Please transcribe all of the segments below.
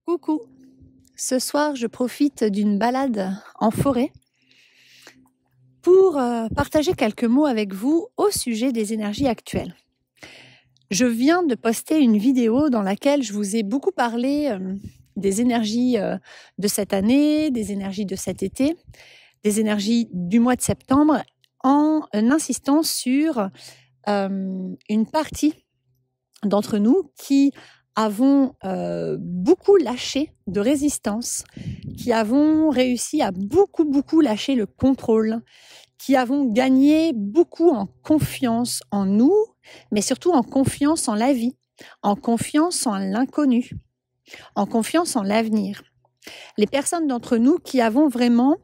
Coucou, ce soir je profite d'une balade en forêt pour partager quelques mots avec vous au sujet des énergies actuelles. Je viens de poster une vidéo dans laquelle je vous ai beaucoup parlé des énergies de cette année, des énergies de cet été, des énergies du mois de septembre, en insistant sur une partie d'entre nous qui avons beaucoup lâché de résistance, qui avons réussi à beaucoup lâcher le contrôle, qui avons gagné beaucoup en confiance en nous, mais surtout en confiance en la vie, en confiance en l'inconnu, en confiance en l'avenir. Les personnes d'entre nous qui avons vraiment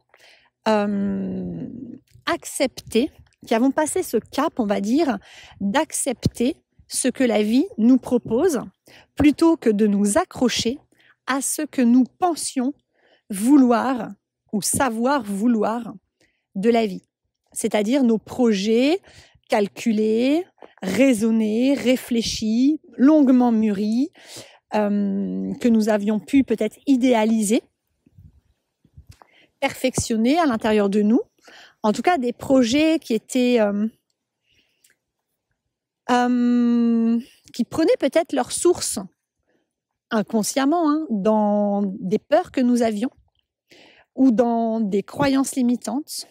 accepté, qui avons passé ce cap, on va dire, d'accepter ce que la vie nous propose, plutôt que de nous accrocher à ce que nous pensions vouloir ou savoir vouloir de la vie. C'est-à-dire nos projets calculés, raisonnés, réfléchis, longuement mûris, que nous avions pu peut-être idéaliser, perfectionner à l'intérieur de nous. En tout cas, des projets qui étaient qui prenaient peut-être leur source inconsciemment dans des peurs que nous avions, ou dans des croyances limitantes,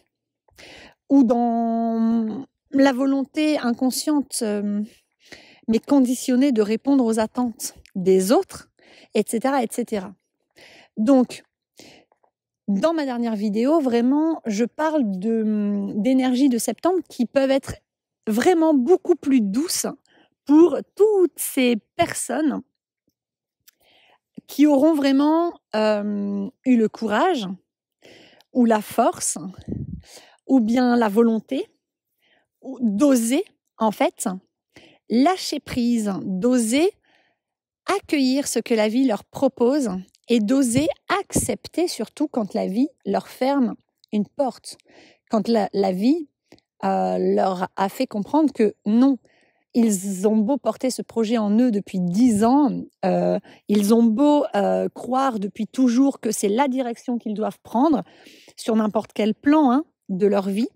ou dans la volonté inconsciente mais conditionnée de répondre aux attentes des autres, etc., etc. Donc, dans ma dernière vidéo, vraiment, je parle d'énergies de septembre qui peuvent être vraiment beaucoup plus douces pour toutes ces personnes qui auront vraiment eu le courage ou la force ou bien la volonté d'oser, en fait, lâcher prise, d'oser accueillir ce que la vie leur propose et d'oser accepter, surtout quand la vie leur ferme une porte, quand la vie leur a fait comprendre que non, ils ont beau porter ce projet en eux depuis 10 ans, ils ont beau croire depuis toujours que c'est la direction qu'ils doivent prendre sur n'importe quel plan de leur vie,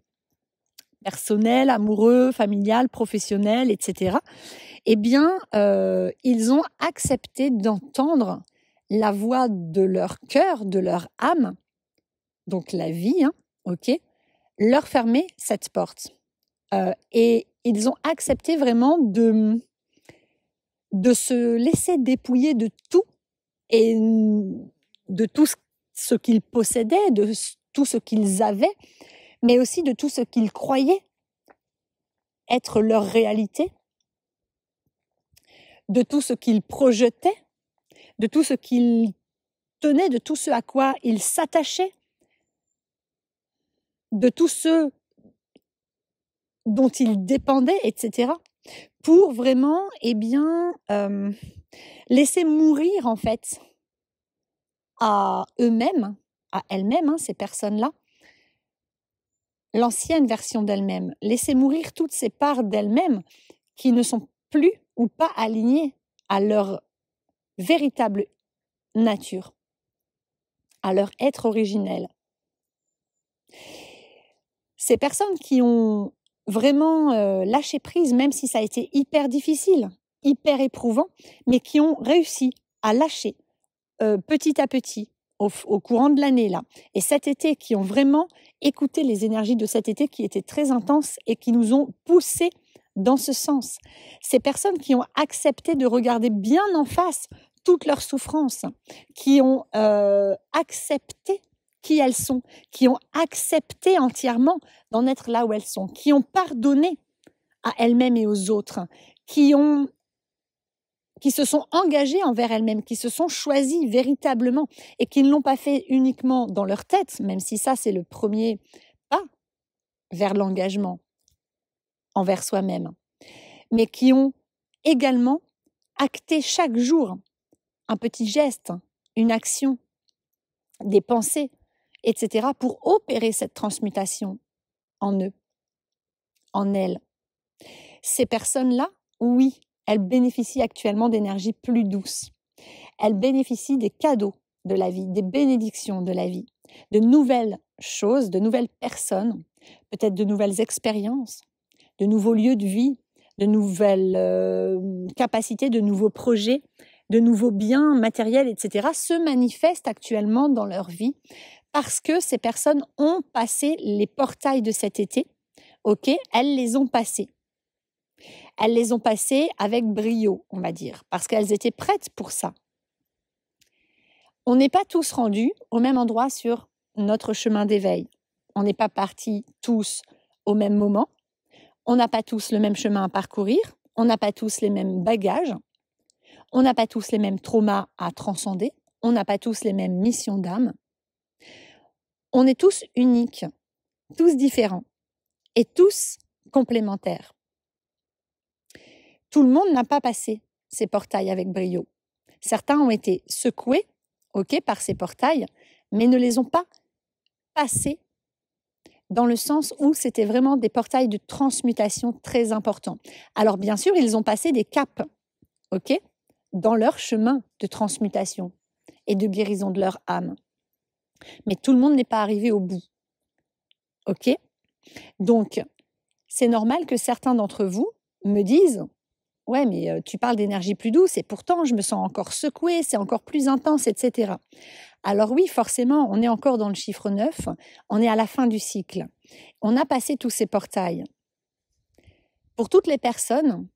personnel, amoureux, familial, professionnel, etc. Eh bien, ils ont accepté d'entendre la voix de leur cœur, de leur âme, donc la vie, leur fermer cette porte. Et ils ont accepté vraiment de se laisser dépouiller de tout et de tout ce qu'ils possédaient, de tout ce qu'ils avaient, mais aussi de tout ce qu'ils croyaient être leur réalité, de tout ce qu'ils projetaient, de tout ce qu'ils tenaient, de tout ce à quoi ils s'attachaient, de tout ce dont ils dépendaient, etc. Pour vraiment, laisser mourir en fait à eux-mêmes, à elles-mêmes, ces personnes-là, l'ancienne version d'elles-mêmes, laisser mourir toutes ces parts d'elles-mêmes qui ne sont plus ou pas alignées à leur véritable nature, à leur être originel. Ces personnes qui ont vraiment lâché prise, même si ça a été hyper difficile, hyper éprouvant, mais qui ont réussi à lâcher petit à petit au courant de l'année là, et cet été, qui ont vraiment écouté les énergies de cet été qui étaient très intenses et qui nous ont poussés dans ce sens. Ces personnes qui ont accepté de regarder bien en face toutes leurs souffrances, qui ont accepté qui elles sont, qui ont accepté entièrement d'en être là où elles sont, qui ont pardonné à elles-mêmes et aux autres, qui se sont engagées envers elles-mêmes, qui se sont choisies véritablement et qui ne l'ont pas fait uniquement dans leur tête, même si ça c'est le premier pas vers l'engagement envers soi-même, mais qui ont également acté chaque jour un petit geste, une action, des pensées, etc., pour opérer cette transmutation en eux, en elles. Ces personnes-là, oui, elles bénéficient actuellement d'énergies plus douces. elles bénéficient des cadeaux de la vie, des bénédictions de la vie, de nouvelles choses, de nouvelles personnes, peut-être de nouvelles expériences, de nouveaux lieux de vie, de nouvelles capacités, de nouveaux projets, de nouveaux biens matériels, etc., se manifestent actuellement dans leur vie parce que ces personnes ont passé les portails de cet été, ok, elles les ont passés. Elles les ont passés avec brio, on va dire, parce qu'elles étaient prêtes pour ça. On n'est pas tous rendus au même endroit sur notre chemin d'éveil. On n'est pas partis tous au même moment. On n'a pas tous le même chemin à parcourir. On n'a pas tous les mêmes bagages. On n'a pas tous les mêmes traumas à transcender. On n'a pas tous les mêmes missions d'âme. On est tous uniques, tous différents et tous complémentaires. Tout le monde n'a pas passé ces portails avec brio. Certains ont été secoués, ok, par ces portails, mais ne les ont pas passés dans le sens où c'était vraiment des portails de transmutation très importants. Alors bien sûr, ils ont passé des caps, ok, dans leur chemin de transmutation et de guérison de leur âme. Mais tout le monde n'est pas arrivé au bout, ok. Donc, c'est normal que certains d'entre vous me disent « Ouais, mais tu parles d'énergie plus douce et pourtant je me sens encore secouée, c'est encore plus intense, etc. » Alors oui, forcément, on est encore dans le chiffre 9, on est à la fin du cycle. On a passé tous ces portails. Pour toutes les personnes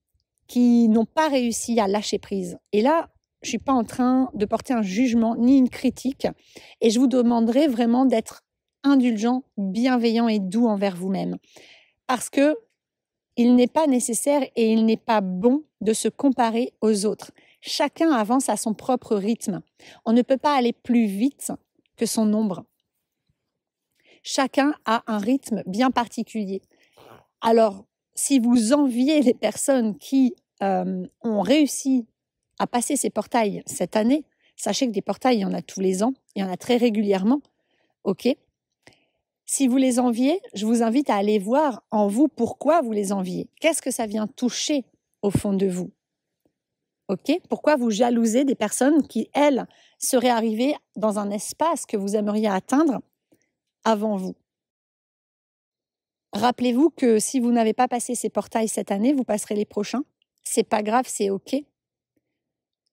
qui n'ont pas réussi à lâcher prise, et là, je ne suis pas en train de porter un jugement ni une critique, et je vous demanderai vraiment d'être indulgent, bienveillant et doux envers vous-même. Parce que il n'est pas nécessaire et il n'est pas bon de se comparer aux autres. Chacun avance à son propre rythme. On ne peut pas aller plus vite que son ombre. Chacun a un rythme bien particulier. Alors, si vous enviez les personnes qui ont réussi à passer ces portails cette année, sachez que des portails, il y en a tous les ans, il y en a très régulièrement, ok ? Si vous les enviez, je vous invite à aller voir en vous pourquoi vous les enviez. Qu'est-ce que ça vient toucher au fond de vous? Ok? Pourquoi vous jalousez des personnes qui, elles, seraient arrivées dans un espace que vous aimeriez atteindre avant vous? Rappelez-vous que si vous n'avez pas passé ces portails cette année, vous passerez les prochains. C'est pas grave, c'est ok.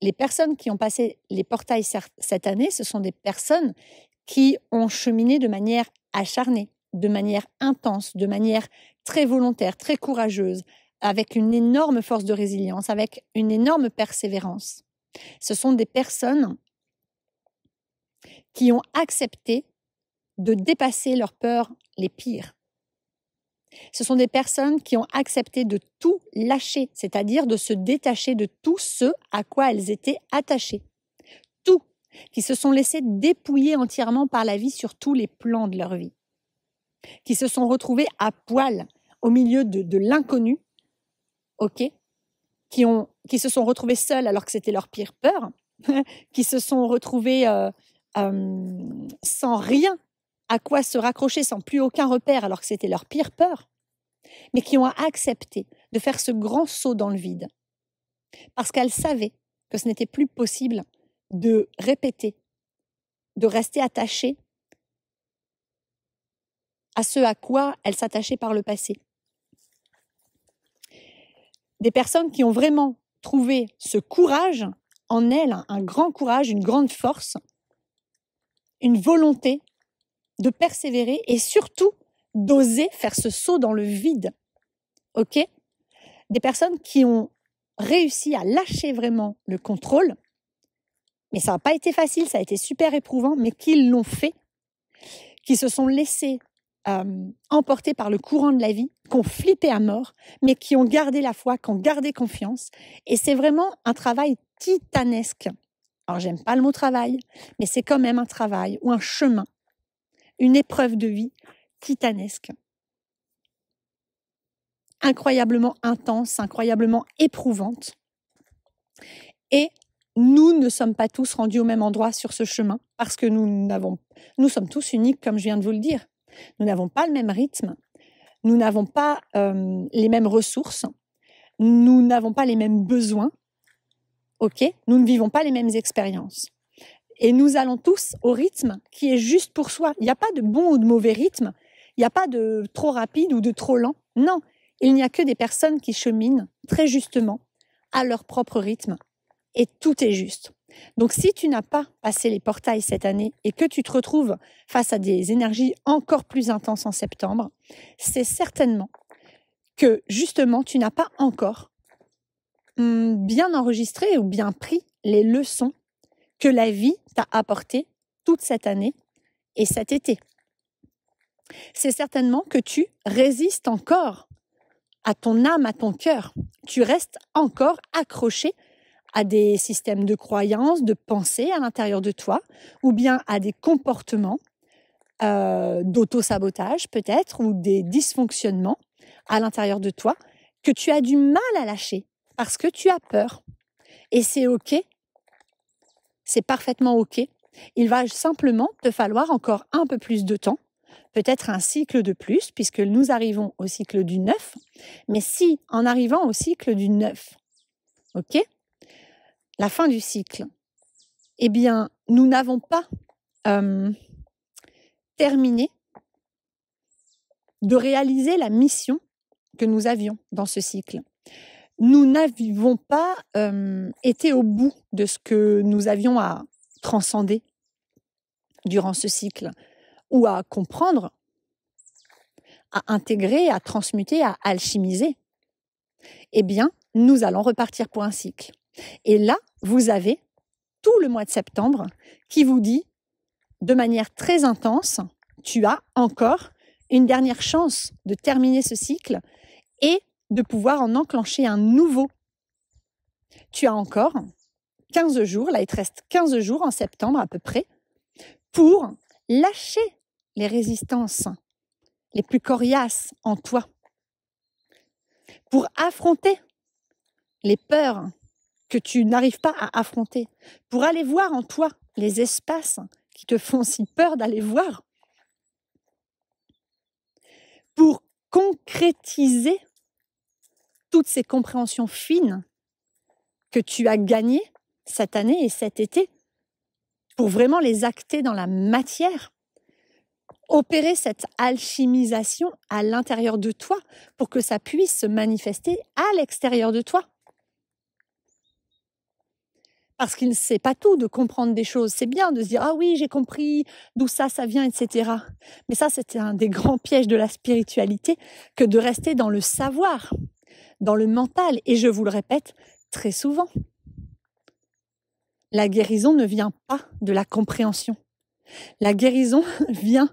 Les personnes qui ont passé les portails cette année, ce sont des personnes qui ont cheminé de manière acharnée, de manière intense, de manière très volontaire, très courageuse, avec une énorme force de résilience, avec une énorme persévérance. Ce sont des personnes qui ont accepté de dépasser leurs peurs les pires. Ce sont des personnes qui ont accepté de tout lâcher, c'est-à-dire de se détacher de tout ce à quoi elles étaient attachées. Tout, qui se sont laissées dépouiller entièrement par la vie sur tous les plans de leur vie, qui se sont retrouvées à poil au milieu de l'inconnu, ok, qui se sont retrouvées seules alors que c'était leur pire peur, qui se sont retrouvées sans rien à quoi se raccrocher, sans plus aucun repère alors que c'était leur pire peur, mais qui ont accepté de faire ce grand saut dans le vide parce qu'elles savaient que ce n'était plus possible de répéter, de rester attachées à ce à quoi elles s'attachaient par le passé. Des personnes qui ont vraiment trouvé ce courage en elles, un grand courage, une grande force, une volonté de persévérer et surtout d'oser faire ce saut dans le vide. Ok ? Des personnes qui ont réussi à lâcher vraiment le contrôle, mais ça n'a pas été facile, ça a été super éprouvant, mais qui l'ont fait, qui se sont laissés emportés par le courant de la vie, qui ont flippé à mort, mais qui ont gardé la foi, qui ont gardé confiance. Et c'est vraiment un travail titanesque. Alors, j'aime pas le mot travail, mais c'est quand même un travail ou un chemin, une épreuve de vie titanesque. Incroyablement intense, incroyablement éprouvante. Et nous ne sommes pas tous rendus au même endroit sur ce chemin parce que nous sommes tous uniques, comme je viens de vous le dire. Nous n'avons pas le même rythme, nous n'avons pas les mêmes ressources, nous n'avons pas les mêmes besoins. ok, nous ne vivons pas les mêmes expériences. Et nous allons tous au rythme qui est juste pour soi. Il n'y a pas de bon ou de mauvais rythme. Il n'y a pas de trop rapide ou de trop lent. Non, il n'y a que des personnes qui cheminent très justement à leur propre rythme. Et tout est juste. Donc si tu n'as pas passé les portails cette année et que tu te retrouves face à des énergies encore plus intenses en septembre, c'est certainement que justement tu n'as pas encore bien enregistré ou bien pris les leçons que la vie t'a apportées toute cette année et cet été. C'est certainement que tu résistes encore à ton âme, à ton cœur. Tu restes encore accroché à des systèmes de croyances, de pensées à l'intérieur de toi, ou bien à des comportements d'auto-sabotage peut-être, ou des dysfonctionnements à l'intérieur de toi, que tu as du mal à lâcher, parce que tu as peur. Et c'est OK, c'est parfaitement OK. Il va simplement te falloir encore un peu plus de temps, peut-être un cycle de plus, puisque nous arrivons au cycle du 9, mais si en arrivant au cycle du 9, OK, la fin du cycle, eh bien, nous n'avons pas terminé de réaliser la mission que nous avions dans ce cycle. Nous n'avons pas été au bout de ce que nous avions à transcender durant ce cycle, ou à comprendre, à intégrer, à transmuter, à alchimiser. Eh bien, nous allons repartir pour un cycle. Et là, vous avez tout le mois de septembre qui vous dit, de manière très intense, tu as encore une dernière chance de terminer ce cycle et de pouvoir en enclencher un nouveau. Tu as encore 15 jours, là il te reste 15 jours en septembre à peu près, pour lâcher les résistances les plus coriaces en toi, pour affronter les peurs que tu n'arrives pas à affronter, pour aller voir en toi les espaces qui te font si peur d'aller voir, pour concrétiser toutes ces compréhensions fines que tu as gagnées cette année et cet été, pour vraiment les acter dans la matière, opérer cette alchimisation à l'intérieur de toi pour que ça puisse se manifester à l'extérieur de toi. Parce qu'il ne sait pas tout de comprendre des choses. C'est bien de se dire « Ah oui, j'ai compris d'où ça vient, etc. » Mais ça, c'était un des grands pièges de la spiritualité que de rester dans le savoir, dans le mental. Et je vous le répète très souvent, la guérison ne vient pas de la compréhension. La guérison vient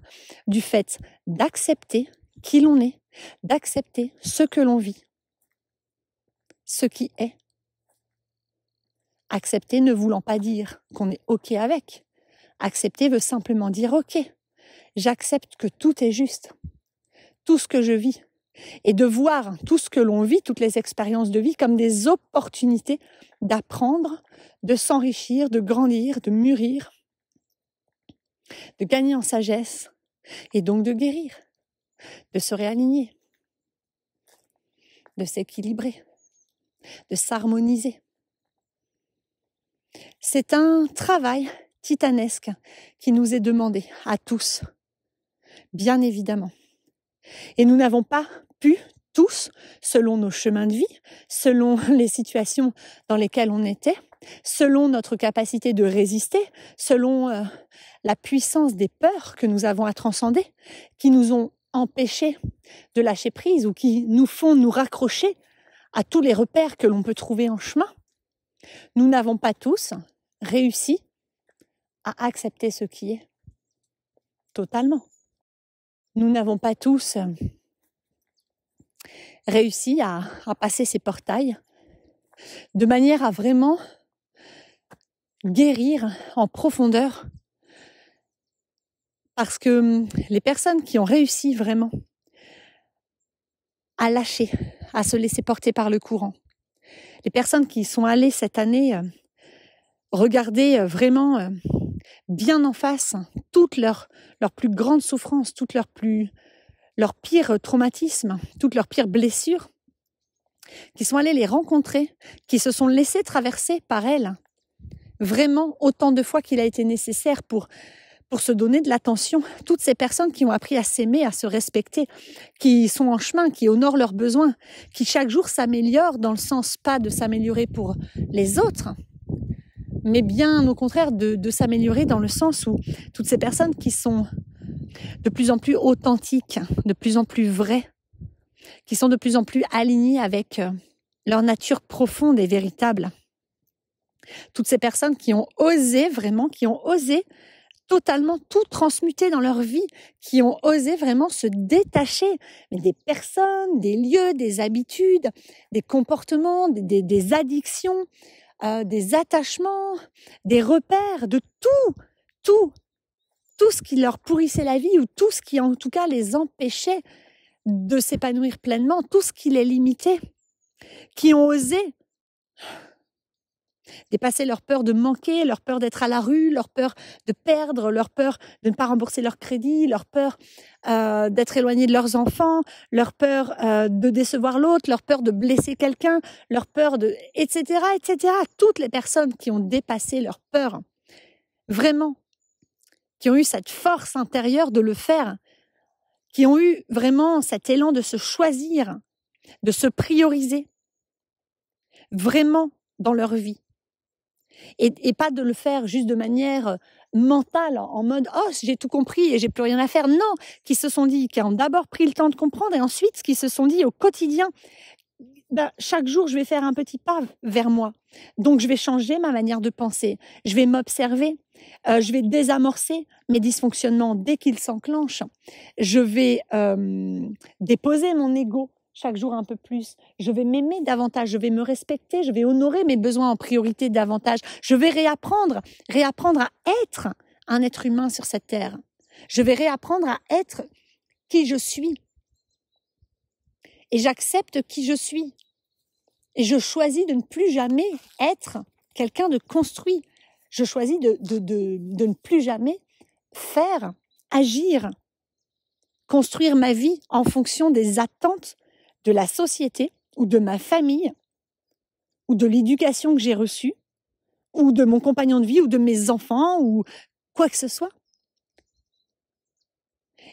du fait d'accepter qui l'on est, d'accepter ce que l'on vit, ce qui est. Accepter ne voulant pas dire qu'on est OK avec. Accepter veut simplement dire OK, j'accepte que tout est juste, tout ce que je vis. Et de voir tout ce que l'on vit, toutes les expériences de vie, comme des opportunités d'apprendre, de s'enrichir, de grandir, de mûrir, de gagner en sagesse et donc de guérir, de se réaligner, de s'équilibrer, de s'harmoniser. C'est un travail titanesque qui nous est demandé à tous, bien évidemment. Et nous n'avons pas pu tous, selon nos chemins de vie, selon les situations dans lesquelles on était, selon notre capacité de résister, selon la puissance des peurs que nous avons à transcender, qui nous ont empêchés de lâcher prise ou qui nous font nous raccrocher à tous les repères que l'on peut trouver en chemin. Nous n'avons pas tous réussi à accepter ce qui est totalement. Nous n'avons pas tous réussi à passer ces portails de manière à vraiment guérir en profondeur. Parce que les personnes qui ont réussi vraiment à lâcher, à se laisser porter par le courant, les personnes qui sont allées cette année regarder vraiment bien en face toutes leurs plus grandes souffrances, toutes leurs pires traumatismes, toutes leurs pires blessures, qui sont allés les rencontrer, qui se sont laissés traverser par elles, vraiment autant de fois qu'il a été nécessaire pour se donner de l'attention. Toutes ces personnes qui ont appris à s'aimer, à se respecter, qui sont en chemin, qui honorent leurs besoins, qui chaque jour s'améliorent dans le sens pas de s'améliorer pour les autres, mais bien au contraire de s'améliorer dans le sens où toutes ces personnes qui sont de plus en plus authentiques, de plus en plus vraies, qui sont de plus en plus alignées avec leur nature profonde et véritable. Toutes ces personnes qui ont osé vraiment, qui ont osé totalement tout transmuter dans leur vie, qui ont osé vraiment se détacher des personnes, des lieux, des habitudes, des comportements, des addictions, des attachements, des repères, de tout ce qui leur pourrissait la vie ou tout ce qui en tout cas les empêchait de s'épanouir pleinement, tout ce qui les limitait, qui ont osé dépasser leur peur de manquer, leur peur d'être à la rue, leur peur de perdre, leur peur de ne pas rembourser leur crédit, leur peur d'être éloignés de leurs enfants, leur peur de décevoir l'autre, leur peur de blesser quelqu'un, leur peur de... etc., etc. Toutes les personnes qui ont dépassé leur peur, vraiment, qui ont eu cette force intérieure de le faire, qui ont eu vraiment cet élan de se choisir, de se prioriser, vraiment dans leur vie. Et pas de le faire juste de manière mentale, en mode « Oh, j'ai tout compris et j'ai plus rien à faire ». Non, qui se sont dit, qui ont d'abord pris le temps de comprendre et ensuite qui se sont dit au quotidien « Chaque jour, je vais faire un petit pas vers moi. Donc, je vais changer ma manière de penser. Je vais m'observer. Je vais désamorcer mes dysfonctionnements dès qu'ils s'enclenchent. Je vais déposer mon ego. » Chaque jour un peu plus. Je vais m'aimer davantage, je vais me respecter, je vais honorer mes besoins en priorité davantage. Je vais réapprendre à être un être humain sur cette terre. Je vais réapprendre à être qui je suis. Et j'accepte qui je suis. Et je choisis de ne plus jamais être quelqu'un de construit. Je choisis de ne plus jamais faire, agir, construire ma vie en fonction des attentes de la société ou de ma famille ou de l'éducation que j'ai reçue ou de mon compagnon de vie ou de mes enfants ou quoi que ce soit.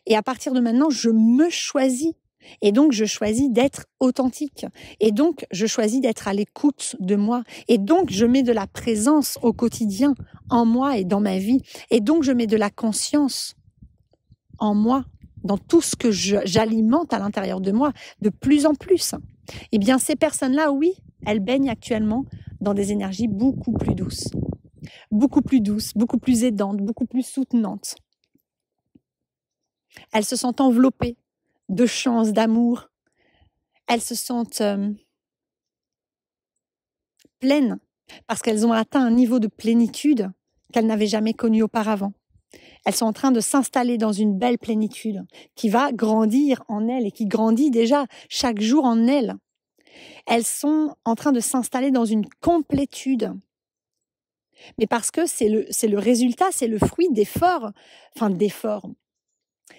Et à partir de maintenant, je me choisis. Et donc, je choisis d'être authentique. Et donc, je choisis d'être à l'écoute de moi. Et donc, je mets de la présence au quotidien en moi et dans ma vie. Et donc, je mets de la conscience en moi, dans tout ce que j'alimente à l'intérieur de moi, de plus en plus. Eh bien, ces personnes-là, oui, elles baignent actuellement dans des énergies beaucoup plus douces, beaucoup plus aidantes, beaucoup plus soutenantes. Elles se sentent enveloppées de chance, d'amour. Elles se sentent pleines parce qu'elles ont atteint un niveau de plénitude qu'elles n'avaient jamais connu auparavant. Elles sont en train de s'installer dans une belle plénitude qui va grandir en elles et qui grandit déjà chaque jour en elles. Elles sont en train de s'installer dans une complétude. Mais parce que c'est le résultat, c'est le fruit d'efforts.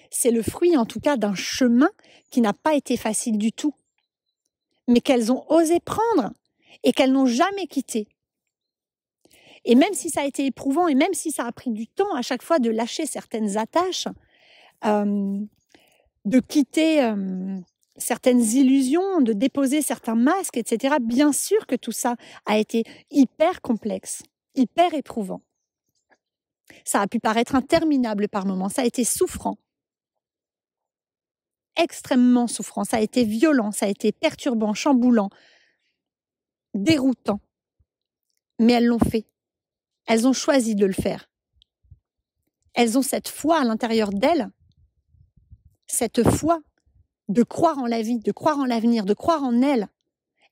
C'est le fruit en tout cas d'un chemin qui n'a pas été facile du tout, mais qu'elles ont osé prendre et qu'elles n'ont jamais quitté. Et même si ça a été éprouvant et même si ça a pris du temps à chaque fois de lâcher certaines attaches, de quitter certaines illusions, de déposer certains masques, etc., bien sûr que tout ça a été hyper complexe, hyper éprouvant. Ça a pu paraître interminable par moments, ça a été souffrant, extrêmement souffrant, ça a été violent, ça a été perturbant, chamboulant, déroutant. Mais elles l'ont fait. Elles ont choisi de le faire. Elles ont cette foi à l'intérieur d'elles, cette foi de croire en la vie, de croire en l'avenir, de croire en elles.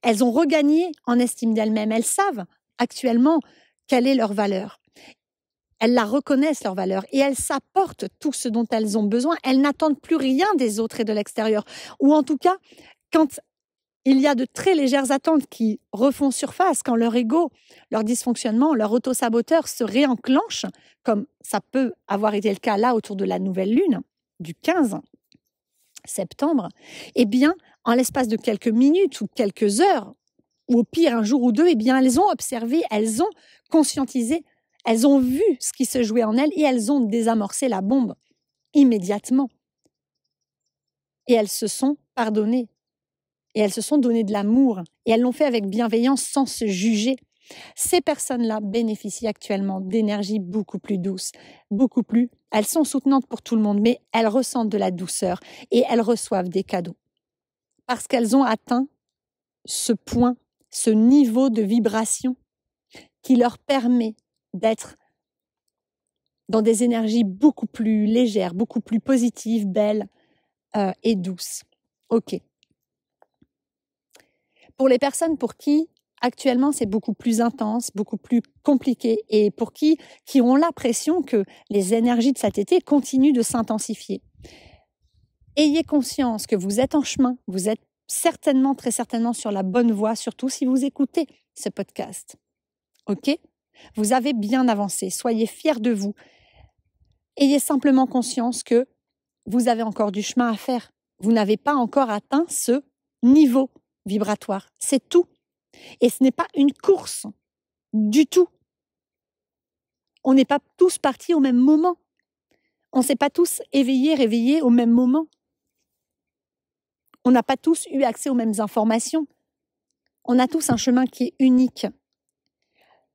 Elles ont regagné en estime d'elles-mêmes. Elles savent actuellement quelle est leur valeur. Elles la reconnaissent, leur valeur, et elles s'apportent tout ce dont elles ont besoin. Elles n'attendent plus rien des autres et de l'extérieur. Ou en tout cas, quand il y a de très légères attentes qui refont surface, quand leur ego, leur dysfonctionnement, leur auto-saboteur se réenclenche, comme ça peut avoir été le cas là autour de la nouvelle lune, du 15 septembre, eh bien, en l'espace de quelques minutes ou quelques heures, ou au pire un jour ou deux, eh bien, elles ont observé, elles ont conscientisé, elles ont vu ce qui se jouait en elles et elles ont désamorcé la bombe immédiatement. Et elles se sont pardonnées. Et elles se sont donné de l'amour. Et elles l'ont fait avec bienveillance sans se juger. Ces personnes-là bénéficient actuellement d'énergies beaucoup plus douces, beaucoup plus. Elles sont soutenantes pour tout le monde, mais elles ressentent de la douceur et elles reçoivent des cadeaux. Parce qu'elles ont atteint ce point, ce niveau de vibration qui leur permet d'être dans des énergies beaucoup plus légères, beaucoup plus positives, belles et douces. Ok. Pour les personnes pour qui actuellement c'est beaucoup plus intense, beaucoup plus compliqué et pour qui ont l'impression que les énergies de cet été continuent de s'intensifier, ayez conscience que vous êtes en chemin, vous êtes certainement, très certainement sur la bonne voie, surtout si vous écoutez ce podcast. Ok ? Vous avez bien avancé, soyez fiers de vous. Ayez simplement conscience que vous avez encore du chemin à faire. Vous n'avez pas encore atteint ce niveau vibratoire. C'est tout. Et ce n'est pas une course du tout. On n'est pas tous partis au même moment. On ne s'est pas tous éveillés, réveillés au même moment. On n'a pas tous eu accès aux mêmes informations. On a tous un chemin qui est unique.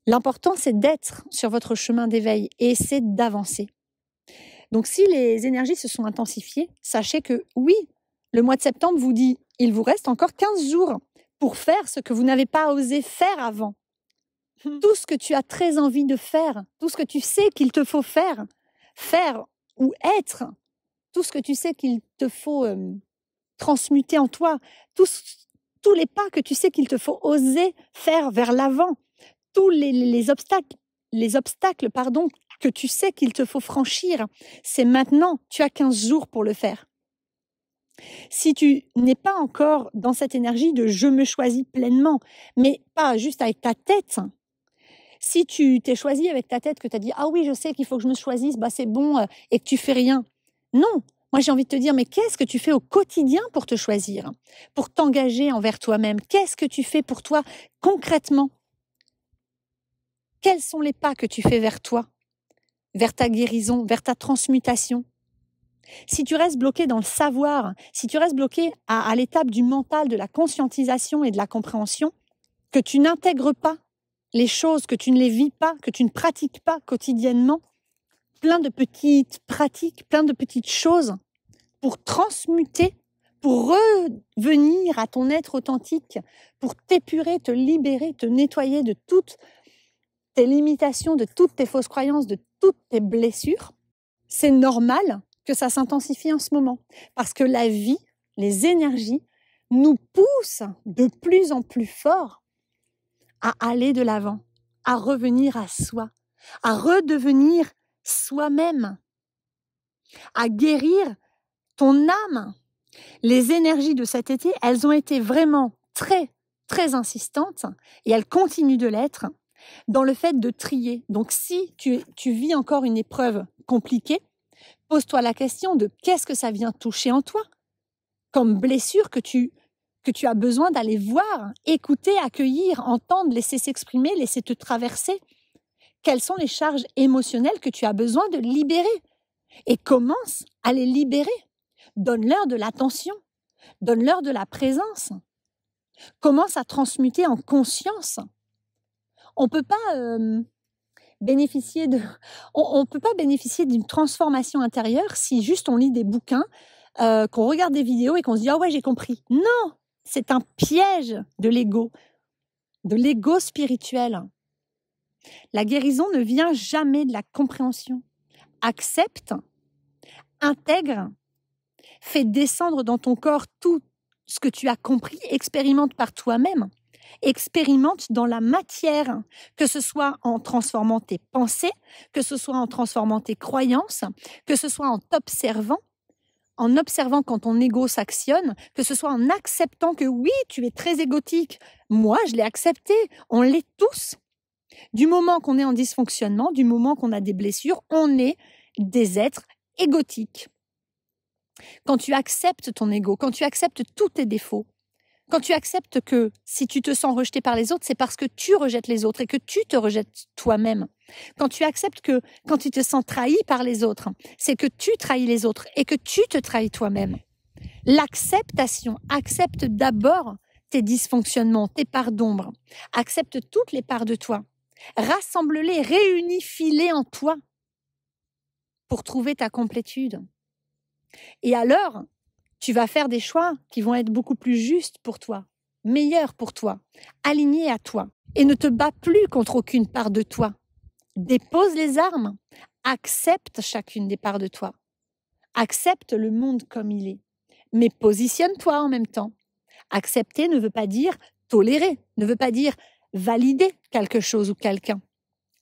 L'important, c'est d'être sur votre chemin d'éveil et c'est d'avancer. Donc, si les énergies se sont intensifiées, sachez que oui, le mois de septembre vous dit, il vous reste encore 15 jours pour faire ce que vous n'avez pas osé faire avant. Tout ce que tu as très envie de faire, tout ce que tu sais qu'il te faut faire ou être, tout ce que tu sais qu'il te faut transmuter en toi, tous les pas que tu sais qu'il te faut oser faire vers l'avant, tous les obstacles que tu sais qu'il te faut franchir, c'est maintenant, tu as 15 jours pour le faire. Si tu n'es pas encore dans cette énergie de « je me choisis pleinement », mais pas juste avec ta tête, si tu t'es choisi avec ta tête, que tu as dit « ah oui, je sais qu'il faut que je me choisisse, bah c'est bon » et que tu fais rien. Non, moi j'ai envie de te dire, mais qu'est-ce que tu fais au quotidien pour te choisir, pour t'engager envers toi-même? Qu'est-ce que tu fais pour toi concrètement? Quels sont les pas que tu fais vers toi, vers ta guérison, vers ta transmutation? Si tu restes bloqué dans le savoir, si tu restes bloqué à l'étape du mental, de la conscientisation et de la compréhension, que tu n'intègres pas les choses, que tu ne les vis pas, que tu ne pratiques pas quotidiennement, plein de petites pratiques, plein de petites choses pour transmuter, pour revenir à ton être authentique, pour t'épurer, te libérer, te nettoyer de toutes tes limitations, de toutes tes fausses croyances, de toutes tes blessures, c'est normal que ça s'intensifie en ce moment. Parce que la vie, les énergies, nous poussent de plus en plus fort à aller de l'avant, à revenir à soi, à redevenir soi-même, à guérir ton âme. Les énergies de cet été, elles ont été vraiment très, très insistantes et elles continuent de l'être dans le fait de trier. Donc, si tu vis encore une épreuve compliquée, pose-toi la question de qu'est-ce que ça vient toucher en toi comme blessure que tu as besoin d'aller voir, écouter, accueillir, entendre, laisser s'exprimer, laisser te traverser. Quelles sont les charges émotionnelles que tu as besoin de libérer? Et commence à les libérer. Donne-leur de l'attention, donne-leur de la présence. Commence à transmuter en conscience. On peut pas bénéficier d'une transformation intérieure si juste on lit des bouquins, qu'on regarde des vidéos et qu'on se dit « ah ouais, j'ai compris ». Non, c'est un piège de l'ego spirituel. La guérison ne vient jamais de la compréhension. Accepte, intègre, fais descendre dans ton corps tout ce que tu as compris, expérimente par toi-même. Expérimente dans la matière, que ce soit en transformant tes pensées, que ce soit en transformant tes croyances, que ce soit en t'observant, en observant quand ton ego s'actionne, que ce soit en acceptant que oui, tu es très égotique. Moi, je l'ai accepté, on l'est tous. Du moment qu'on est en dysfonctionnement, du moment qu'on a des blessures, on est des êtres égotiques. quand tu acceptes ton ego, quand tu acceptes tous tes défauts, quand tu acceptes que si tu te sens rejeté par les autres, c'est parce que tu rejettes les autres et que tu te rejettes toi-même. Quand tu acceptes que quand tu te sens trahi par les autres, c'est que tu trahis les autres et que tu te trahis toi-même. L'acceptation, accepte d'abord tes dysfonctionnements, tes parts d'ombre. Accepte toutes les parts de toi. Rassemble-les, réunifie-les en toi pour trouver ta complétude. Et alors, tu vas faire des choix qui vont être beaucoup plus justes pour toi, meilleurs pour toi, alignés à toi. Et ne te bats plus contre aucune part de toi. Dépose les armes. Accepte chacune des parts de toi. Accepte le monde comme il est. Mais positionne-toi en même temps. Accepter ne veut pas dire tolérer, ne veut pas dire valider quelque chose ou quelqu'un.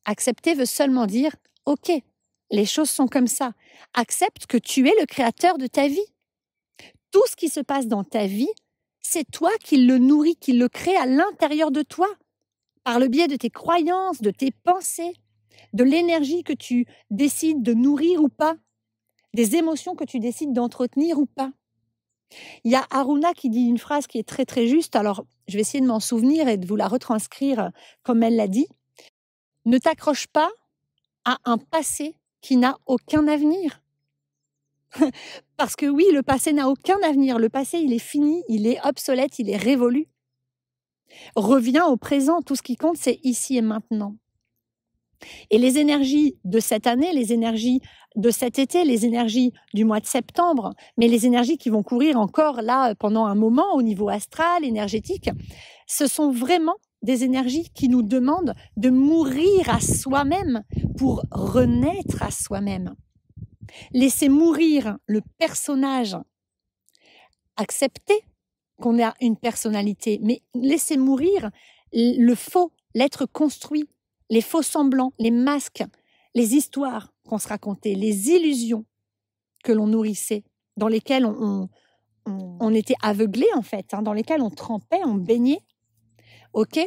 Accepter veut seulement dire « Ok, les choses sont comme ça. Accepte que tu es le créateur de ta vie. Tout ce qui se passe dans ta vie, c'est toi qui le nourris, qui le crée à l'intérieur de toi, par le biais de tes croyances, de tes pensées, de l'énergie que tu décides de nourrir ou pas, des émotions que tu décides d'entretenir ou pas. Il y a Haruna qui dit une phrase qui est très très juste, alors je vais essayer de m'en souvenir et de vous la retranscrire comme elle l'a dit. Ne t'accroche pas à un passé qui n'a aucun avenir. Parce que oui, le passé n'a aucun avenir. Le passé, il est fini, il est obsolète, il est révolu. Reviens au présent. Tout ce qui compte, c'est ici et maintenant. Et les énergies de cette année, les énergies de cet été, les énergies du mois de septembre, mais les énergies qui vont courir encore là pendant un moment au niveau astral, énergétique, ce sont vraiment des énergies qui nous demandent de mourir à soi-même pour renaître à soi-même. Laisser mourir le personnage, accepter qu'on a une personnalité, mais laisser mourir le faux, l'être construit, les faux semblants, les masques, les histoires qu'on se racontait, les illusions que l'on nourrissait, dans lesquelles on était aveuglé en fait, dans lesquelles on trempait, on baignait. Ok ?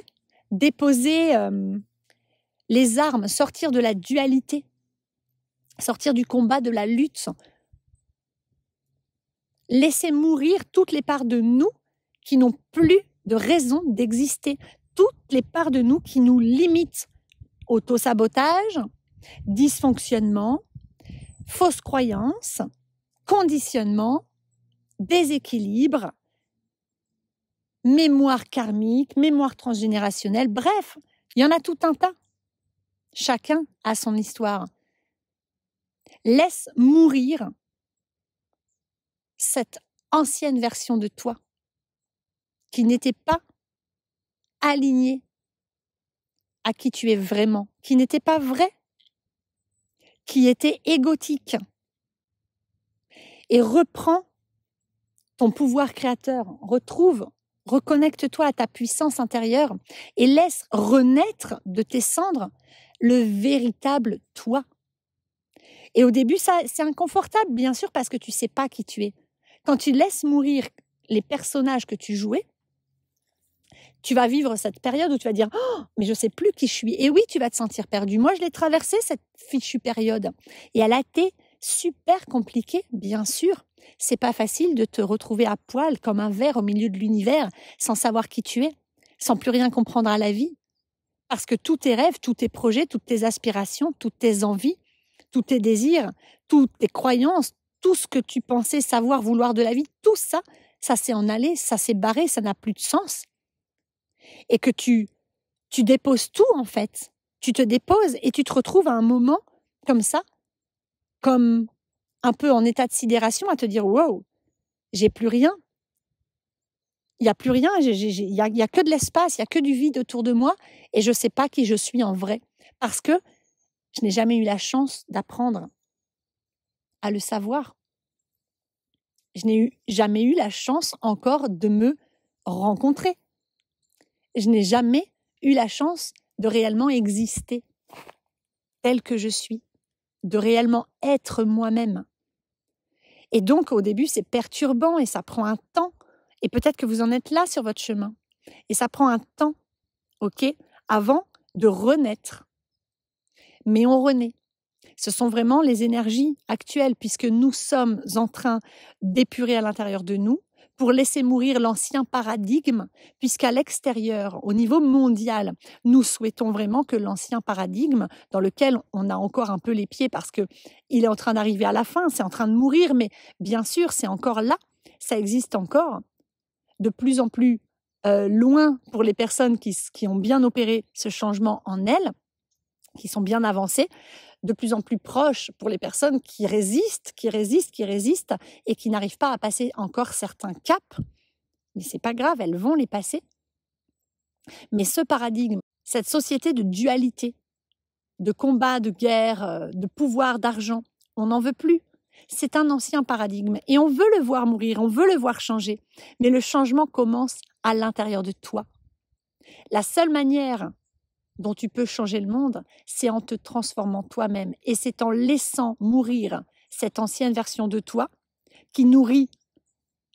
Déposer les armes, sortir de la dualité, sortir du combat, de la lutte. Laisser mourir toutes les parts de nous qui n'ont plus de raison d'exister, toutes les parts de nous qui nous limitent. Autosabotage, dysfonctionnement, fausses croyances, conditionnement, déséquilibre, mémoire karmique, mémoire transgénérationnelle, bref, il y en a tout un tas. Chacun a son histoire. Laisse mourir cette ancienne version de toi qui n'était pas alignée à qui tu es vraiment, qui n'était pas vrai, qui était égotique. Et reprends ton pouvoir créateur, reconnecte-toi à ta puissance intérieure et laisse renaître de tes cendres le véritable toi. Et au début, ça, c'est inconfortable, bien sûr, parce que tu ne sais pas qui tu es. Quand tu laisses mourir les personnages que tu jouais, tu vas vivre cette période où tu vas dire « Oh, mais je ne sais plus qui je suis ». Et oui, tu vas te sentir perdu. Moi, je l'ai traversée, cette fichue période. Et elle a été super compliquée, bien sûr. C'est pas facile de te retrouver à poil comme un ver au milieu de l'univers, sans savoir qui tu es, sans plus rien comprendre à la vie. Parce que tous tes rêves, tous tes projets, toutes tes aspirations, toutes tes envies, tous tes désirs, toutes tes croyances, tout ce que tu pensais savoir, vouloir de la vie, tout ça, ça s'est en allé, ça s'est barré, ça n'a plus de sens. Et que tu déposes tout, en fait. Tu te déposes et tu te retrouves à un moment comme ça, comme un peu en état de sidération, à te dire « Wow, j'ai plus rien. Il n'y a plus rien, il y a que de l'espace, il y a que du vide autour de moi et je ne sais pas qui je suis en vrai. » Parce que je n'ai jamais eu la chance d'apprendre à le savoir. Je n'ai jamais eu la chance encore de me rencontrer. Je n'ai jamais eu la chance de réellement exister telle que je suis, de réellement être moi-même. Et donc, au début, c'est perturbant et ça prend un temps. Et peut-être que vous en êtes là sur votre chemin. Et ça prend un temps, ok, avant de renaître. Mais on renaît. Ce sont vraiment les énergies actuelles, puisque nous sommes en train d'épurer à l'intérieur de nous pour laisser mourir l'ancien paradigme, puisqu'à l'extérieur, au niveau mondial, nous souhaitons vraiment que l'ancien paradigme, dans lequel on a encore un peu les pieds parce qu'il est en train d'arriver à la fin, c'est en train de mourir, mais bien sûr, c'est encore là, ça existe encore, de plus en plus loin pour les personnes qui ont bien opéré ce changement en elles, qui sont bien avancées, de plus en plus proches pour les personnes qui résistent et qui n'arrivent pas à passer encore certains caps. Mais c'est pas grave, elles vont les passer. Mais ce paradigme, cette société de dualité, de combat, de guerre, de pouvoir, d'argent, on n'en veut plus. C'est un ancien paradigme et on veut le voir mourir, on veut le voir changer. Mais le changement commence à l'intérieur de toi. La seule manière dont tu peux changer le monde, c'est en te transformant toi-même. Et c'est en laissant mourir cette ancienne version de toi, qui nourrit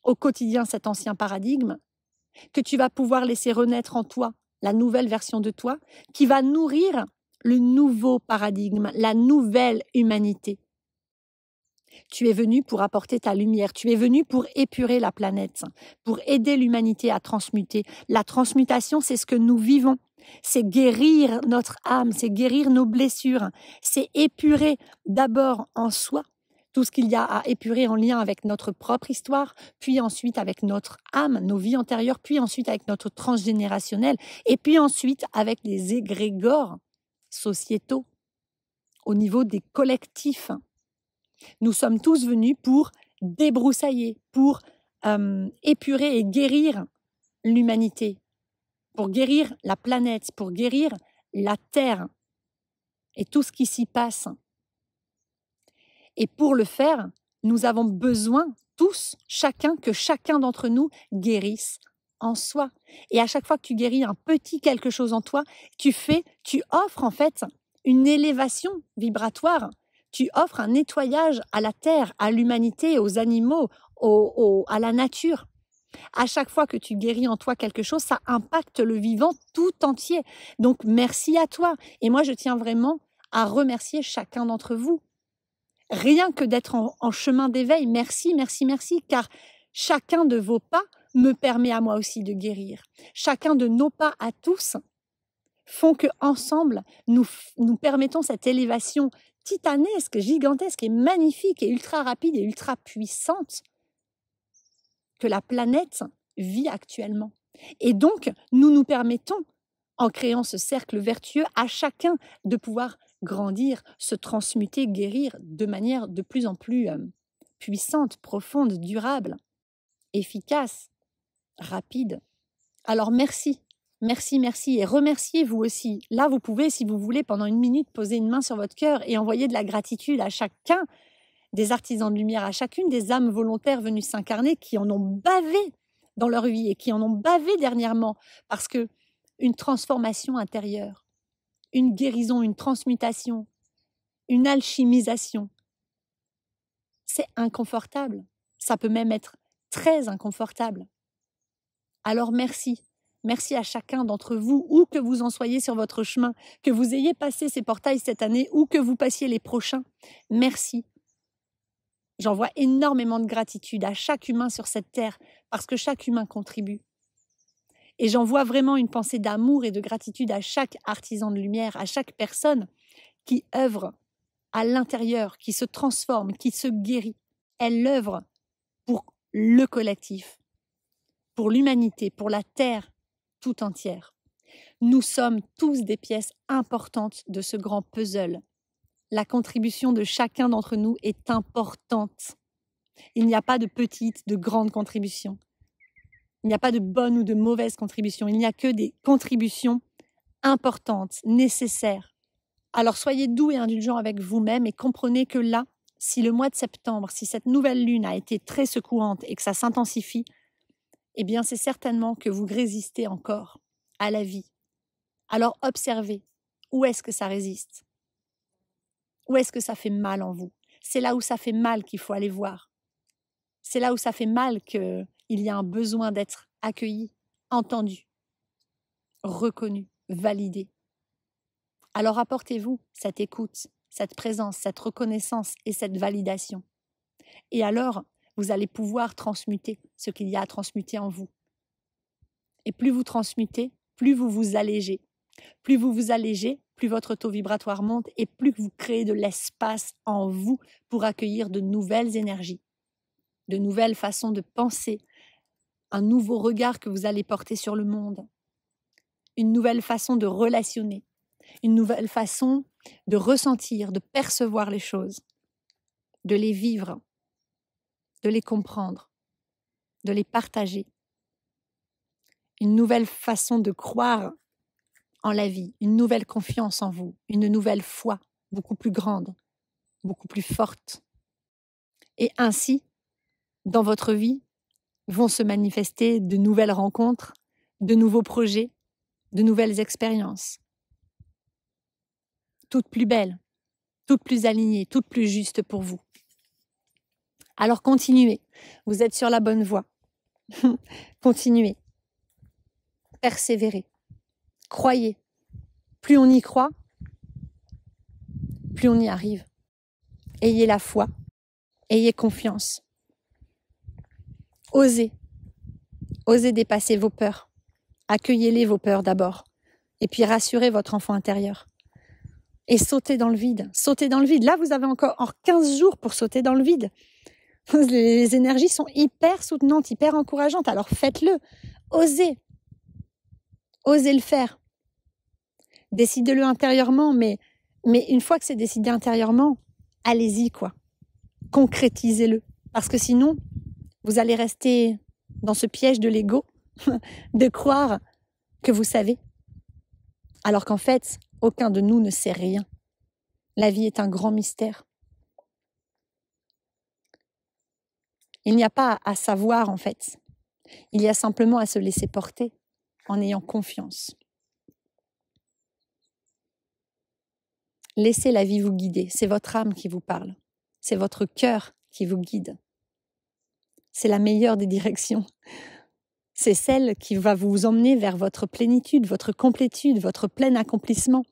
au quotidien cet ancien paradigme, que tu vas pouvoir laisser renaître en toi la nouvelle version de toi, qui va nourrir le nouveau paradigme, la nouvelle humanité. Tu es venu pour apporter ta lumière, tu es venu pour épurer la planète, pour aider l'humanité à transmuter. La transmutation, c'est ce que nous vivons. C'est guérir notre âme, c'est guérir nos blessures, c'est épurer d'abord en soi tout ce qu'il y a à épurer en lien avec notre propre histoire, puis ensuite avec notre âme, nos vies antérieures, puis ensuite avec notre transgénérationnel, et puis ensuite avec les égrégores sociétaux au niveau des collectifs. Nous sommes tous venus pour débroussailler, pour épurer et guérir l'humanité, pour guérir la planète, pour guérir la Terre et tout ce qui s'y passe. Et pour le faire, nous avons besoin tous, que chacun d'entre nous guérisse en soi. Et à chaque fois que tu guéris un petit quelque chose en toi, tu offres en fait une élévation vibratoire. Tu offres un nettoyage à la terre, à l'humanité, aux animaux, à la nature. À chaque fois que tu guéris en toi quelque chose, ça impacte le vivant tout entier. Donc, merci à toi. Et moi, je tiens vraiment à remercier chacun d'entre vous. Rien que d'être en chemin d'éveil, merci, merci, merci, car chacun de vos pas me permet à moi aussi de guérir. Chacun de nos pas à tous font que ensemble nous permettons cette élévation titanesque, gigantesque et magnifique et ultra rapide et ultra puissante que la planète vit actuellement. Et donc, nous permettons, en créant ce cercle vertueux, à chacun de pouvoir grandir, se transmuter, guérir de manière de plus en plus puissante, profonde, durable, efficace, rapide. Alors merci, merci, merci et remerciez vous aussi. Là, vous pouvez, si vous voulez, pendant une minute, poser une main sur votre cœur et envoyer de la gratitude à chacun des artisans de lumière, à chacune des âmes volontaires venues s'incarner qui en ont bavé dans leur vie et qui en ont bavé dernièrement parce que une transformation intérieure, une guérison, une transmutation, une alchimisation, c'est inconfortable. Ça peut même être très inconfortable. Alors merci. Merci à chacun d'entre vous, où que vous en soyez sur votre chemin, que vous ayez passé ces portails cette année ou que vous passiez les prochains. Merci. J'envoie énormément de gratitude à chaque humain sur cette terre parce que chaque humain contribue. Et j'envoie vraiment une pensée d'amour et de gratitude à chaque artisan de lumière, à chaque personne qui œuvre à l'intérieur, qui se transforme, qui se guérit. Elle œuvre pour le collectif, pour l'humanité, pour la terre tout entière. Nous sommes tous des pièces importantes de ce grand puzzle. La contribution de chacun d'entre nous est importante. Il n'y a pas de petites, de grandes contributions. Il n'y a pas de bonnes ou de mauvaises contributions. Il n'y a que des contributions importantes, nécessaires. Alors soyez doux et indulgents avec vous-même et comprenez que là, si le mois de septembre, si cette nouvelle lune a été très secouante et que ça s'intensifie, eh bien c'est certainement que vous résistez encore à la vie. Alors observez, où est-ce que ça résiste? Où est-ce que ça fait mal en vous? C'est là où ça fait mal qu'il faut aller voir. C'est là où ça fait mal qu'il y a un besoin d'être accueilli, entendu, reconnu, validé. Alors apportez-vous cette écoute, cette présence, cette reconnaissance et cette validation. Et alors, vous allez pouvoir transmuter ce qu'il y a à transmuter en vous. Et plus vous transmutez, plus vous vous allégez. Plus vous vous allégez, plus votre taux vibratoire monte et plus vous créez de l'espace en vous pour accueillir de nouvelles énergies, de nouvelles façons de penser, un nouveau regard que vous allez porter sur le monde, une nouvelle façon de relationner, une nouvelle façon de ressentir, de percevoir les choses, de les vivre, de les comprendre, de les partager. Une nouvelle façon de croire en la vie, une nouvelle confiance en vous, une nouvelle foi beaucoup plus grande, beaucoup plus forte. Et ainsi, dans votre vie, vont se manifester de nouvelles rencontres, de nouveaux projets, de nouvelles expériences. Toutes plus belles, toutes plus alignées, toutes plus justes pour vous. Alors continuez, vous êtes sur la bonne voie. Continuez, persévérez, croyez. Plus on y croit, plus on y arrive. Ayez la foi, ayez confiance. Osez dépasser vos peurs. Accueillez-les, vos peurs d'abord. Et puis rassurez votre enfant intérieur. Et sautez dans le vide. Sautez dans le vide. Là, vous avez encore 15 jours pour sauter dans le vide. Les énergies sont hyper soutenantes, hyper encourageantes. Alors faites-le. Osez. Osez le faire. Décidez-le intérieurement, mais une fois que c'est décidé intérieurement, allez-y, quoi. Concrétisez-le. Parce que sinon, vous allez rester dans ce piège de l'ego, de croire que vous savez. Alors qu'en fait, aucun de nous ne sait rien. La vie est un grand mystère. Il n'y a pas à savoir, en fait. Il y a simplement à se laisser porter en ayant confiance. Laissez la vie vous guider. C'est votre âme qui vous parle. C'est votre cœur qui vous guide. C'est la meilleure des directions. C'est celle qui va vous emmener vers votre plénitude, votre complétude, votre plein accomplissement,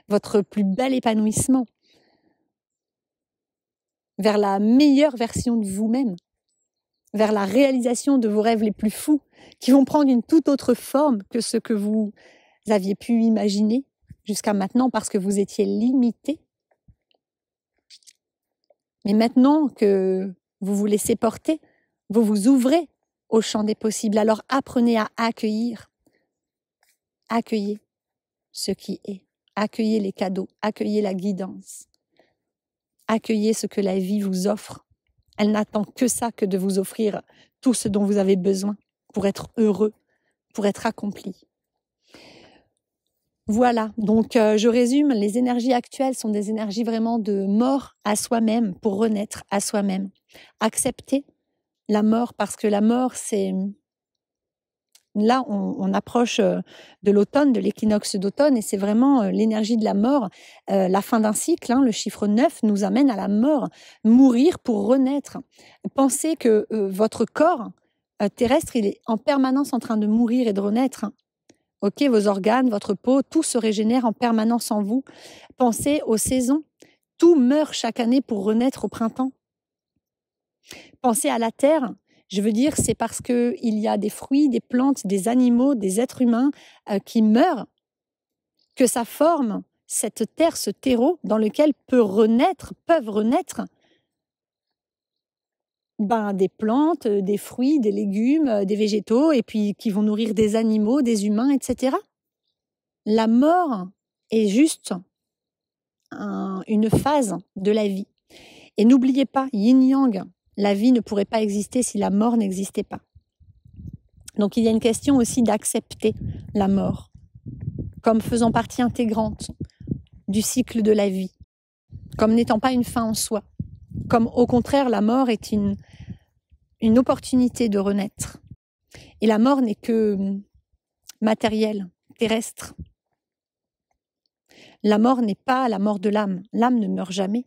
votre plus bel épanouissement, vers la meilleure version de vous-même, vers la réalisation de vos rêves les plus fous, qui vont prendre une toute autre forme que ce que vous aviez pu imaginer jusqu'à maintenant parce que vous étiez limité. Mais maintenant que vous vous laissez porter, vous vous ouvrez au champ des possibles. Alors apprenez à accueillir. Accueillez ce qui est. Accueillez les cadeaux. Accueillez la guidance. Accueillez ce que la vie vous offre. Elle n'attend que ça, que de vous offrir tout ce dont vous avez besoin pour être heureux, pour être accompli. Voilà, donc je résume, les énergies actuelles sont des énergies vraiment de mort à soi-même, pour renaître à soi-même. Accepter la mort, parce que la mort, c'est... Là, on approche de l'automne, de l'équinoxe d'automne, et c'est vraiment l'énergie de la mort. La fin d'un cycle, le chiffre 9, nous amène à la mort. Mourir pour renaître. Pensez que votre corps terrestre, il est en permanence en train de mourir et de renaître. Ok, vos organes, votre peau, tout se régénère en permanence en vous. Pensez aux saisons. Tout meurt chaque année pour renaître au printemps. Pensez à la terre. Je veux dire, c'est parce qu'il y a des fruits, des plantes, des animaux, des êtres humains qui meurent que ça forme cette terre, ce terreau dans lequel peuvent renaître des plantes, des fruits, des légumes, des végétaux, et puis qui vont nourrir des animaux, des humains, etc. La mort est juste une phase de la vie. Et n'oubliez pas, yin-yang, la vie ne pourrait pas exister si la mort n'existait pas. Donc il y a une question aussi d'accepter la mort comme faisant partie intégrante du cycle de la vie, comme n'étant pas une fin en soi, comme au contraire la mort est une opportunité de renaître. Et la mort n'est que matérielle, terrestre. La mort n'est pas la mort de l'âme. L'âme ne meurt jamais.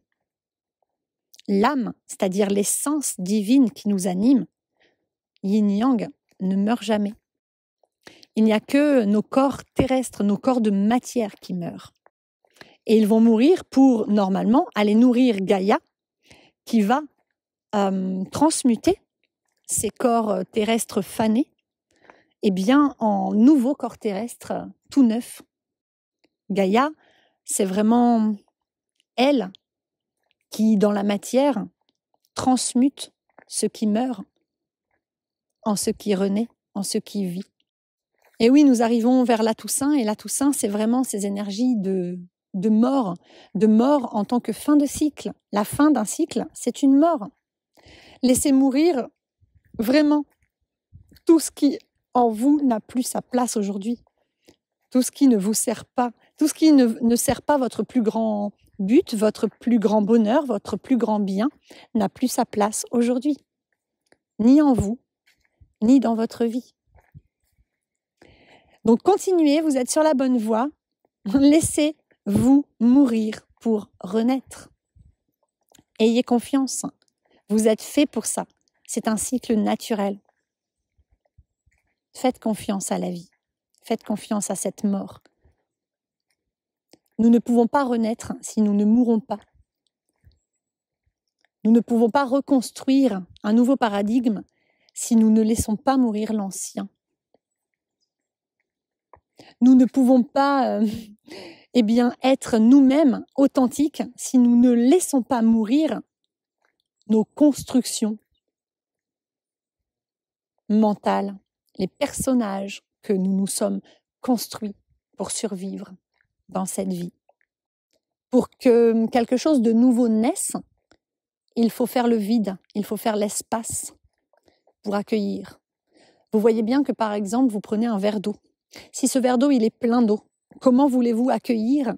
L'âme, c'est-à-dire l'essence divine qui nous anime, yin-yang, ne meurt jamais. Il n'y a que nos corps terrestres, nos corps de matière qui meurent. Et ils vont mourir pour, normalement, aller nourrir Gaïa, qui va transmuter ces corps terrestres fanés en nouveaux corps terrestres tout neufs. Gaïa, c'est vraiment elle qui, dans la matière, transmute ce qui meurt en ce qui renaît, en ce qui vit. Et oui, nous arrivons vers la Toussaint, et la Toussaint, c'est vraiment ces énergies de mort en tant que fin de cycle. La fin d'un cycle, c'est une mort. Laissez mourir vraiment tout ce qui en vous n'a plus sa place aujourd'hui, tout ce qui ne vous sert pas, tout ce qui ne sert pas votre plus grand but, votre plus grand bonheur, votre plus grand bien, n'a plus sa place aujourd'hui, ni en vous, ni dans votre vie. Donc continuez, vous êtes sur la bonne voie, laissez-vous mourir pour renaître. Ayez confiance, vous êtes fait pour ça, c'est un cycle naturel. Faites confiance à la vie, faites confiance à cette mort. Nous ne pouvons pas renaître si nous ne mourons pas. Nous ne pouvons pas reconstruire un nouveau paradigme si nous ne laissons pas mourir l'ancien. Nous ne pouvons pas être nous-mêmes authentiques si nous ne laissons pas mourir nos constructions mentales, les personnages que nous nous sommes construits pour survivre dans cette vie. Pour que quelque chose de nouveau naisse, il faut faire le vide, il faut faire l'espace pour accueillir. Vous voyez bien que par exemple, vous prenez un verre d'eau. Si ce verre d'eau, il est plein d'eau, comment voulez-vous accueillir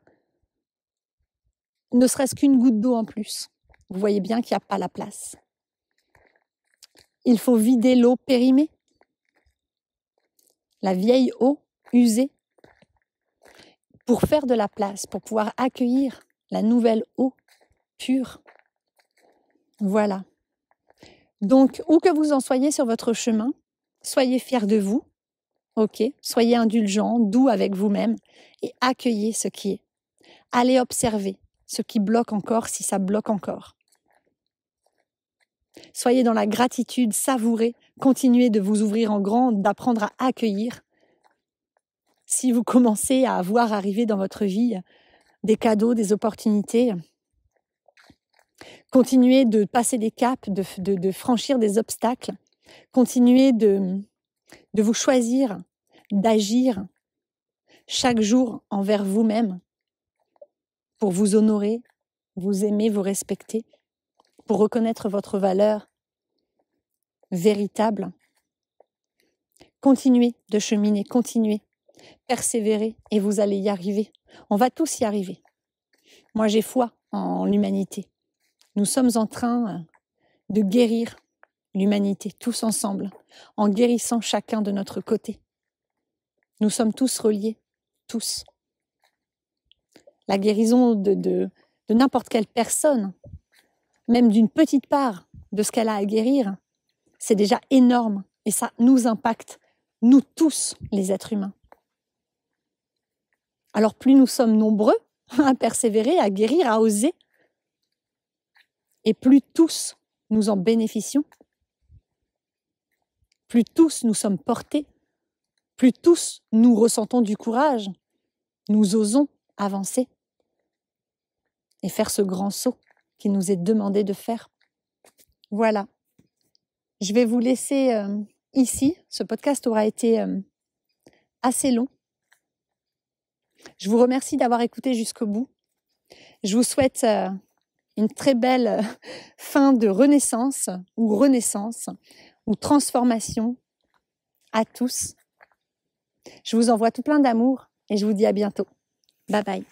ne serait-ce qu'une goutte d'eau en plus? Vous voyez bien qu'il n'y a pas la place. Il faut vider l'eau périmée, la vieille eau usée, pour faire de la place, pour pouvoir accueillir la nouvelle eau pure. Voilà. Donc, où que vous en soyez sur votre chemin, soyez fiers de vous, ok, soyez indulgents, doux avec vous-même et accueillez ce qui est. Allez observer ce qui bloque encore, si ça bloque encore. Soyez dans la gratitude, savourez, continuez de vous ouvrir en grand, d'apprendre à accueillir. Si vous commencez à voir arriver dans votre vie des cadeaux, des opportunités, continuez de passer des caps, de franchir des obstacles, continuez de vous choisir, d'agir chaque jour envers vous-même pour vous honorer, vous aimer, vous respecter, pour reconnaître votre valeur véritable. Continuez de cheminer, continuez, persévérez et vous allez y arriver. On va tous y arriver. Moi, j'ai foi en l'humanité. Nous sommes en train de guérir l'humanité, tous ensemble, en guérissant chacun de notre côté. Nous sommes tous reliés, tous. La guérison de n'importe quelle personne, même d'une petite part de ce qu'elle a à guérir, c'est déjà énorme et ça nous impacte, nous tous, les êtres humains. Alors plus nous sommes nombreux à persévérer, à guérir, à oser, et plus tous nous en bénéficions, plus tous nous sommes portés, plus tous nous ressentons du courage, nous osons avancer et faire ce grand saut qu'il nous est demandé de faire. Voilà. Je vais vous laisser ici. Ce podcast aura été assez long. Je vous remercie d'avoir écouté jusqu'au bout. Je vous souhaite une très belle fin de renaissance ou transformation à tous. Je vous envoie tout plein d'amour et je vous dis à bientôt. Bye bye.